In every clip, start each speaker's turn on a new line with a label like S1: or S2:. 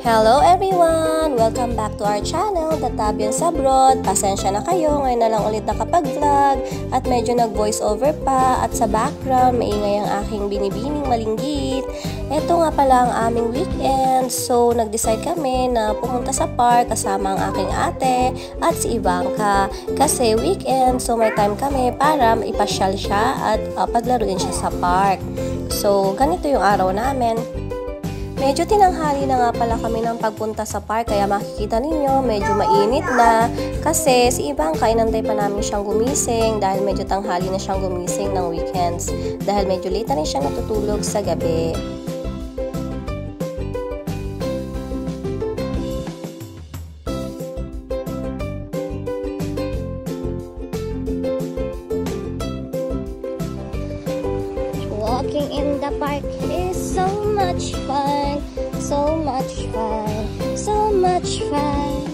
S1: Hello everyone! Welcome back to our channel, The Tabians Abroad. Pasensya na kayo, ngayon na lang ulit nakapag-vlog at medyo nag-voice over pa at sa background maingay ang aking binibining malinggit. Ito nga pala ang aming weekend, so nag-decide kami na pumunta sa park kasama ang aking ate at si Ivanka. Kasi weekend, so may time kami para ipasyal siya at paglaruin siya sa park. So ganito yung araw namin. Medyo tinanghali na nga pala kami ng pagpunta sa park, kaya makikita ninyo medyo mainit na kasi si Ivanka inantay pa namin siyang gumising dahil medyo tanghali na siyang gumising ng weekends dahil medyo late na rin siya natutulog sa gabi. Walking in the park is so much fun, so much fun, so much fun.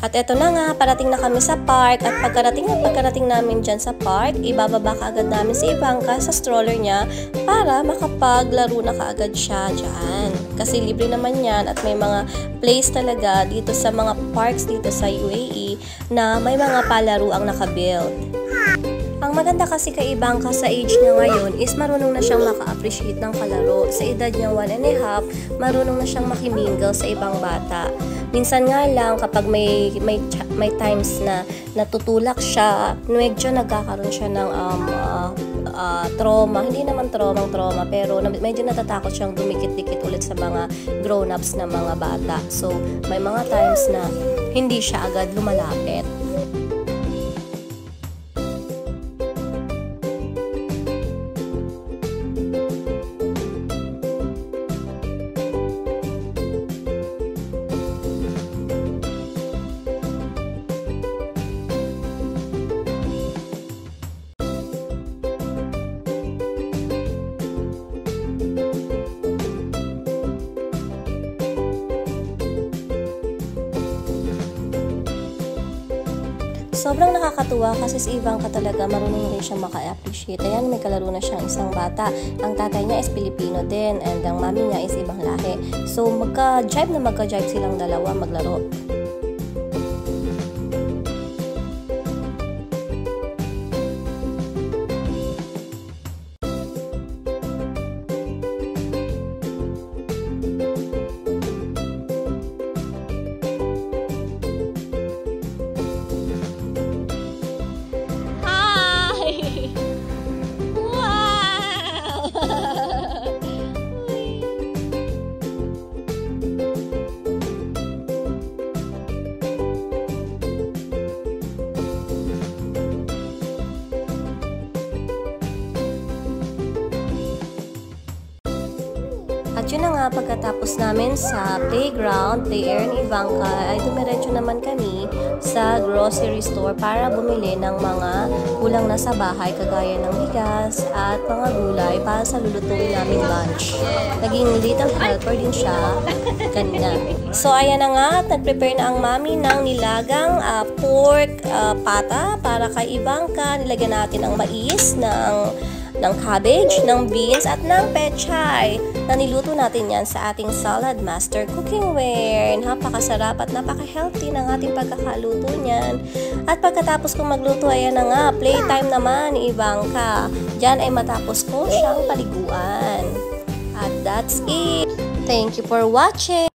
S1: At eto na nga, parating na kami sa park at pagkarating namin dyan sa park, ibababa kaagad namin si Ivanka sa stroller niya para makapaglaro na kaagad siya dyan. Kasi libre naman yan at may mga place talaga dito sa mga parks dito sa UAE na may mga palaro ang nakabuild. Ang maganda kasi kay Ivanka sa age niya ngayon is marunong na siyang maka-appreciate ng kalaro. Sa edad niya 1.5, marunong na siyang makimingle sa ibang bata. Minsan nga lang kapag may times na natutulak siya, medyo nagkakaroon siya ng trauma. Hindi naman trauma pero medyo natatakot siyang dumikit-dikit ulit sa mga grown-ups na mga bata. So may mga times na hindi siya agad lumalapit. Sobrang nakakatuwa kasi si Ivanka talaga marunong rin siya maka-appreciate. Ayan, may kalaro na siyang isang bata. Ang tatay niya is Pilipino din and ang mami niya is ibang lahi. So magka-jive silang dalawa maglaro. At yun na nga, pagkatapos namin sa playground, play area ni Ivanka, ay dumiretso naman kami sa grocery store para bumili ng mga kulang na sa bahay, kagaya ng bigas at mga gulay para sa lulutuin naming lunch. Naging little helper din siya kanina. So ayan na nga, nag-prepare na ang mami ng nilagang pork pata para kay Ivanka. Nilagyan natin ang mais, ng cabbage, ng beans, at ng pechay na niluto natin yan sa ating Salad Master Cookingware. Napakasarap at napaka-healthy ng ating pagkakaluto niyan. At pagkatapos kong magluto, ayan na nga, playtime naman ni Ivanka. Diyan ay matapos ko siyang paliguan. At that's it. Thank you for watching.